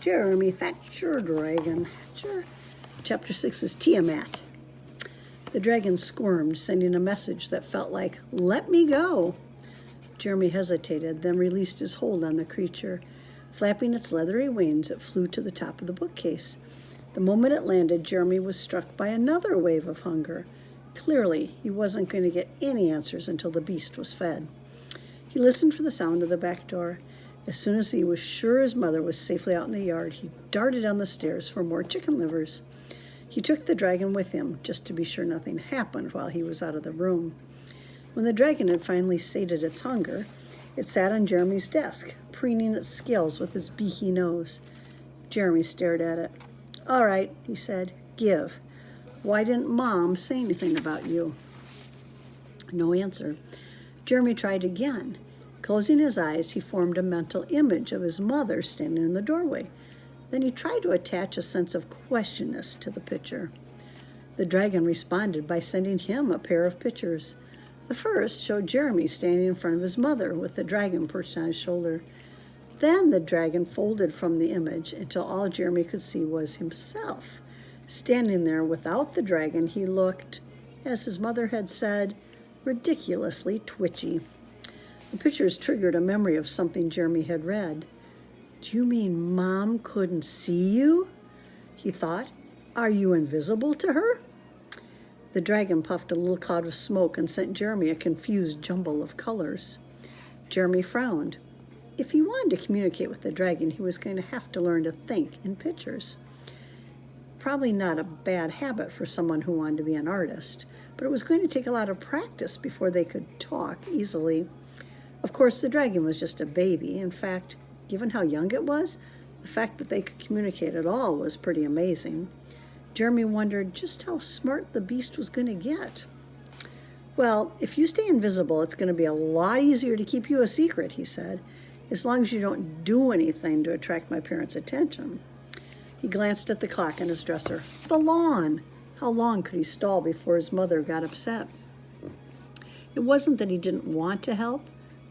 Jeremy Thatcher Dragon. Chapter 6 is Tiamat. The dragon squirmed, sending a message that felt like, "Let me go." Jeremy hesitated, then released his hold on the creature. Flapping its leathery wings, it flew to the top of the bookcase. The moment it landed, Jeremy was struck by another wave of hunger. Clearly, he wasn't going to get any answers until the beast was fed. He listened for the sound of the back door. As soon as he was sure his mother was safely out in the yard, he darted down the stairs for more chicken livers. He took the dragon with him, just to be sure nothing happened while he was out of the room. When the dragon had finally sated its hunger, it sat on Jeremy's desk, preening its scales with its beaky nose. Jeremy stared at it. "All right," he said, "give. Why didn't Mom say anything about you?" No answer. Jeremy tried again. Closing his eyes, he formed a mental image of his mother standing in the doorway. Then he tried to attach a sense of questionness to the picture. The dragon responded by sending him a pair of pictures. The first showed Jeremy standing in front of his mother with the dragon perched on his shoulder. Then the dragon folded from the image until all Jeremy could see was himself. Standing there without the dragon, he looked, as his mother had said, ridiculously twitchy. The pictures triggered a memory of something Jeremy had read. "Do you mean Mom couldn't see you?" he thought. "Are you invisible to her?" The dragon puffed a little cloud of smoke and sent Jeremy a confused jumble of colors. Jeremy frowned. If he wanted to communicate with the dragon, he was going to have to learn to think in pictures. Probably not a bad habit for someone who wanted to be an artist, but it was going to take a lot of practice before they could talk easily. Of course, the dragon was just a baby. In fact, given how young it was, the fact that they could communicate at all was pretty amazing. Jeremy wondered just how smart the beast was going to get. "Well, if you stay invisible, it's going to be a lot easier to keep you a secret," he said, "as long as you don't do anything to attract my parents' attention." He glanced at the clock on his dresser. The lawn! How long could he stall before his mother got upset? It wasn't that he didn't want to help,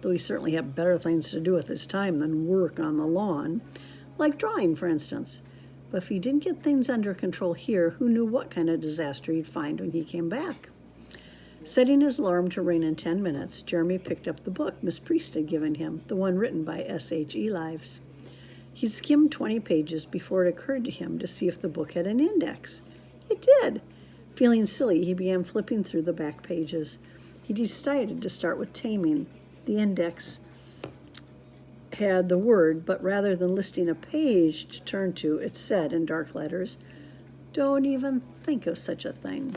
though he certainly had better things to do with his time than work on the lawn, like drawing, for instance. But if he didn't get things under control here, who knew what kind of disaster he'd find when he came back? Setting his alarm to ring in 10 minutes, Jeremy picked up the book Miss Priest had given him, the one written by S.H.E. Lives. He skimmed 20 pages before it occurred to him to see if the book had an index. It did. Feeling silly, he began flipping through the back pages. He decided to start with taming. The index had the word, but rather than listing a page to turn to, it said in dark letters, "Don't even think of such a thing."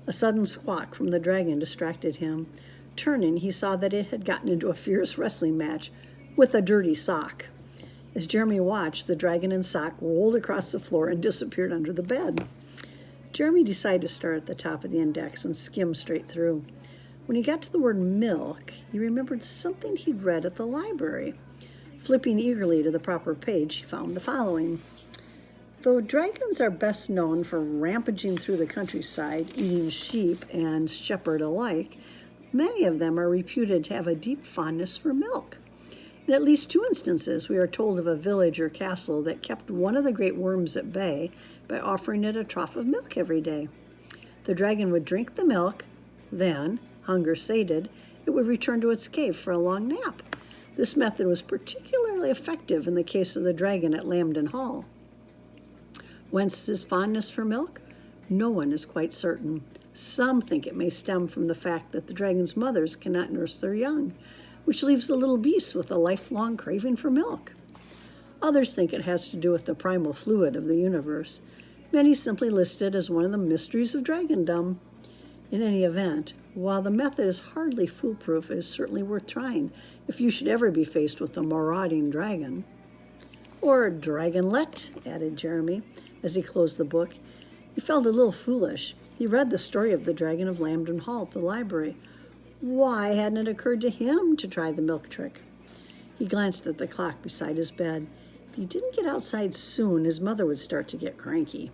A sudden squawk from the dragon distracted him. Turning, he saw that it had gotten into a fierce wrestling match with a dirty sock. As Jeremy watched, the dragon and sock rolled across the floor and disappeared under the bed. Jeremy decided to start at the top of the index and skim straight through. When he got to the word milk, he remembered something he'd read at the library. Flipping eagerly to the proper page, he found the following. Though dragons are best known for rampaging through the countryside, eating sheep and shepherd alike, many of them are reputed to have a deep fondness for milk. In at least 2 instances, we are told of a village or castle that kept one of the great worms at bay by offering it a trough of milk every day. The dragon would drink the milk, then, hunger sated, it would return to its cave for a long nap. This method was particularly effective in the case of the dragon at Lambden Hall. Whence his fondness for milk? No one is quite certain. Some think it may stem from the fact that the dragon's mothers cannot nurse their young, which leaves the little beast with a lifelong craving for milk. Others think it has to do with the primal fluid of the universe. Many simply list it as one of the mysteries of dragondom. In any event, while the method is hardly foolproof, it is certainly worth trying if you should ever be faced with a marauding dragon. Or dragonlet, added Jeremy, as he closed the book. He felt a little foolish. He read the story of the dragon of Lambden Hall at the library. Why hadn't it occurred to him to try the milk trick? He glanced at the clock beside his bed. If he didn't get outside soon, his mother would start to get cranky.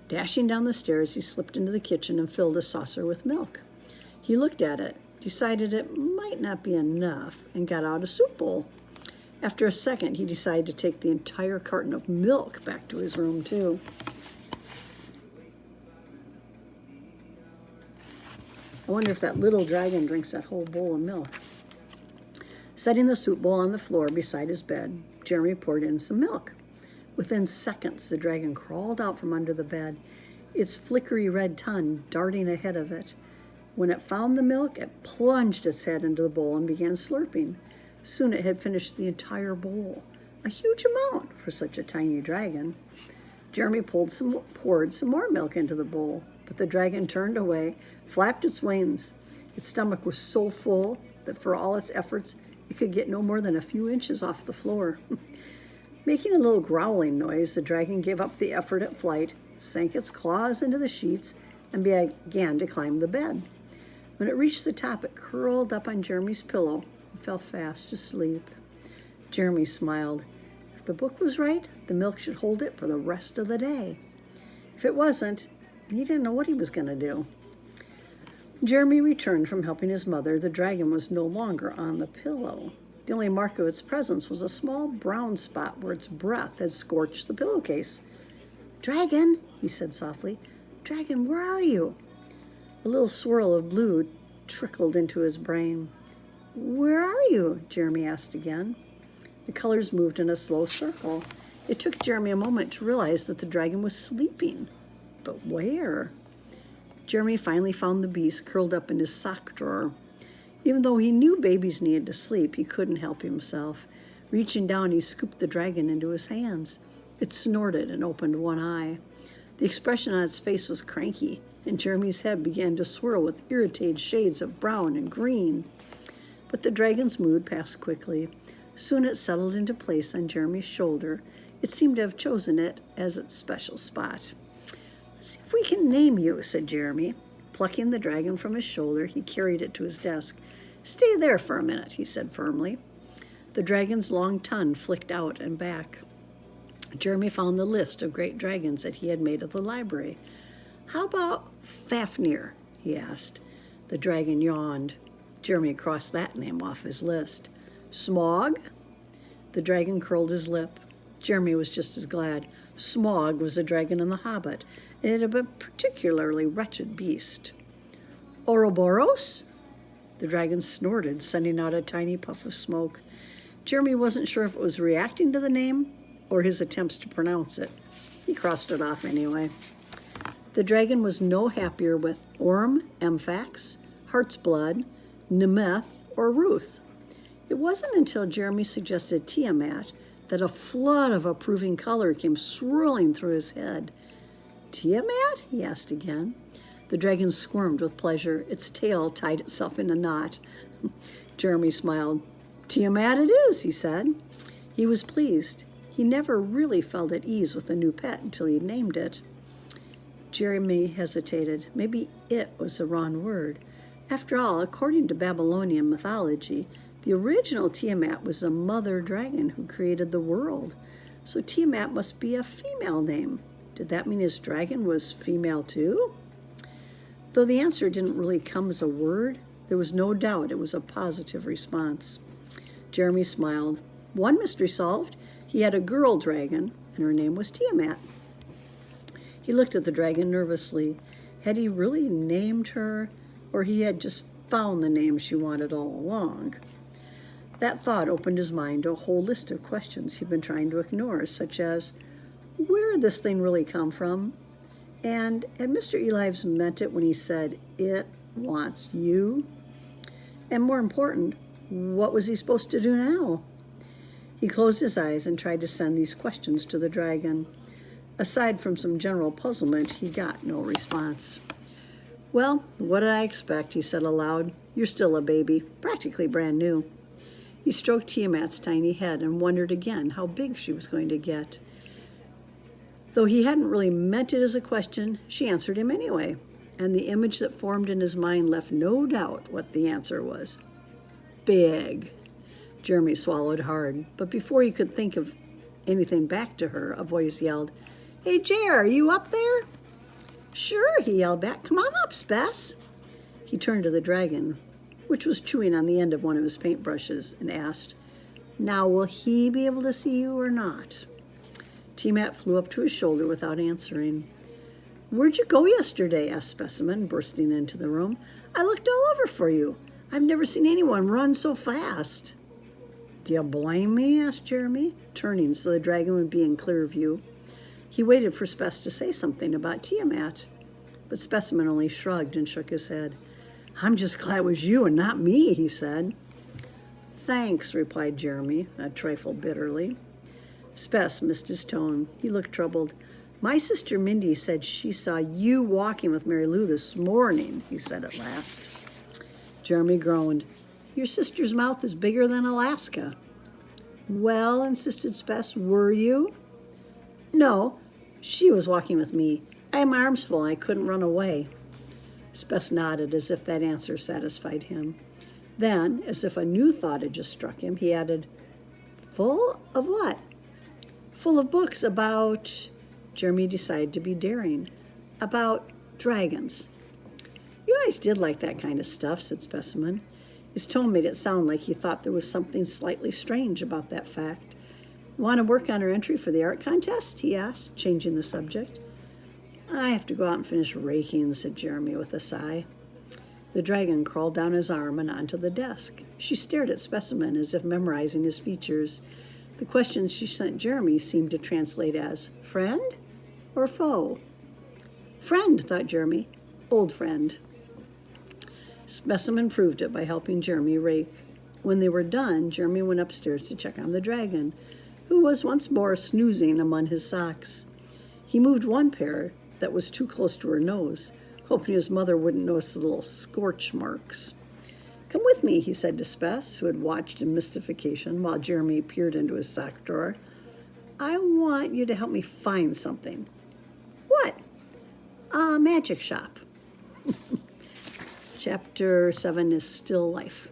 Dashing down the stairs, he slipped into the kitchen and filled a saucer with milk. He looked at it, decided it might not be enough, and got out a soup bowl. After a second, he decided to take the entire carton of milk back to his room, too. I wonder if that little dragon drinks that whole bowl of milk. Setting the soup bowl on the floor beside his bed, Jeremy poured in some milk. Within seconds, the dragon crawled out from under the bed, its flickery red tongue darting ahead of it. When it found the milk, it plunged its head into the bowl and began slurping. Soon it had finished the entire bowl, a huge amount for such a tiny dragon. Jeremy poured some more milk into the bowl, but the dragon turned away, flapped its wings. Its stomach was so full that for all its efforts, it could get no more than a few inches off the floor. Making a little growling noise, the dragon gave up the effort at flight, sank its claws into the sheets, and began to climb the bed. When it reached the top, it curled up on Jeremy's pillow and fell fast asleep. Jeremy smiled. If the book was right, the milk should hold it for the rest of the day. If it wasn't, he didn't know what he was going to do. When Jeremy returned from helping his mother, the dragon was no longer on the pillow. The only mark of its presence was a small brown spot where its breath had scorched the pillowcase. "Dragon," he said softly. "Dragon, where are you?" A little swirl of blue trickled into his brain. "Where are you?" Jeremy asked again. The colors moved in a slow circle. It took Jeremy a moment to realize that the dragon was sleeping. But where? Jeremy finally found the beast curled up in his sock drawer. Even though he knew babies needed to sleep, he couldn't help himself. Reaching down, he scooped the dragon into his hands. It snorted and opened one eye. The expression on its face was cranky, and Jeremy's head began to swirl with irritated shades of brown and green. But the dragon's mood passed quickly. Soon it settled into place on Jeremy's shoulder. It seemed to have chosen it as its special spot. "Let's see if we can name you," said Jeremy. Plucking the dragon from his shoulder, he carried it to his desk. "Stay there for a minute," he said firmly. The dragon's long tongue flicked out and back. Jeremy found the list of great dragons that he had made at the library. "How about Fafnir?" he asked. The dragon yawned. Jeremy crossed that name off his list. "Smaug?" The dragon curled his lip. Jeremy was just as glad. Smaug was a dragon in The Hobbit, and it had been a particularly wretched beast. "Ouroboros?" The dragon snorted, sending out a tiny puff of smoke. Jeremy wasn't sure if it was reacting to the name or his attempts to pronounce it. He crossed it off anyway. The dragon was no happier with Orm, Emphax, Heart's Blood, Nemeth, or Ruth. It wasn't until Jeremy suggested Tiamat that a flood of approving color came swirling through his head. "Tiamat?" he asked again. The dragon squirmed with pleasure. Its tail tied itself in a knot. Jeremy smiled. "Tiamat it is," he said. He was pleased. He never really felt at ease with a new pet until he named it. Jeremy hesitated. Maybe "it" was the wrong word. After all, according to Babylonian mythology, the original Tiamat was a mother dragon who created the world. So Tiamat must be a female name. Did that mean his dragon was female too? Though the answer didn't really come as a word, there was no doubt it was a positive response. Jeremy smiled. One mystery solved. He had a girl dragon, and her name was Tiamat. He looked at the dragon nervously. Had he really named her, or he had just found the name she wanted all along? That thought opened his mind to a whole list of questions he'd been trying to ignore, such as, where did this thing really come from? And had Mr. Elives meant it when he said, "It wants you"? And more important, what was he supposed to do now? He closed his eyes and tried to send these questions to the dragon. Aside from some general puzzlement, he got no response. "Well, what did I expect?" he said aloud. "You're still a baby, practically brand new." He stroked Tiamat's tiny head and wondered again how big she was going to get. Though he hadn't really meant it as a question, she answered him anyway, and the image that formed in his mind left no doubt what the answer was. Big. Jeremy swallowed hard, but before he could think of anything back to her, a voice yelled, "Hey, Jer, are you up there?" "Sure," he yelled back. "Come on up, Spess." He turned to the dragon, which was chewing on the end of one of his paintbrushes, and asked, Now, will he be able to see you or not? T-Mat flew up to his shoulder without answering. Where'd you go yesterday? Asked Specimen, bursting into the room. I looked all over for you. I've never seen anyone run so fast. Do you blame me? Asked Jeremy, turning so the dragon would be in clear view. He waited for Spess to say something about Tiamat, but Specimen only shrugged and shook his head. I'm just glad it was you and not me, he said. Thanks, replied Jeremy, a trifle bitterly. Spess missed his tone. He looked troubled. My sister Mindy said she saw you walking with Mary Lou this morning, he said at last. Jeremy groaned. Your sister's mouth is bigger than Alaska. Well, insisted Spess, were you? No, she was walking with me. I had my arms full and I couldn't run away. Spess nodded as if that answer satisfied him. Then, as if a new thought had just struck him, he added, Full of what? Full of books about, Jeremy decided to be daring, about dragons. You always did like that kind of stuff, said Specimen. His tone made it sound like he thought there was something slightly strange about that fact. Want to work on her entry for the art contest? He asked, changing the subject. I have to go out and finish raking, said Jeremy with a sigh. The dragon crawled down his arm and onto the desk. She stared at Specimen as if memorizing his features. The question she sent Jeremy seemed to translate as, friend or foe? Friend, thought Jeremy. Old friend. Specimen proved it by helping Jeremy rake. When they were done, Jeremy went upstairs to check on the dragon, who was once more snoozing among his socks. He moved one pair that was too close to her nose, hoping his mother wouldn't notice the little scorch marks. Come with me, he said to Spess, who had watched in mystification while Jeremy peered into his sock drawer. I want you to help me find something. What? A magic shop. Chapter 7 is Still Life.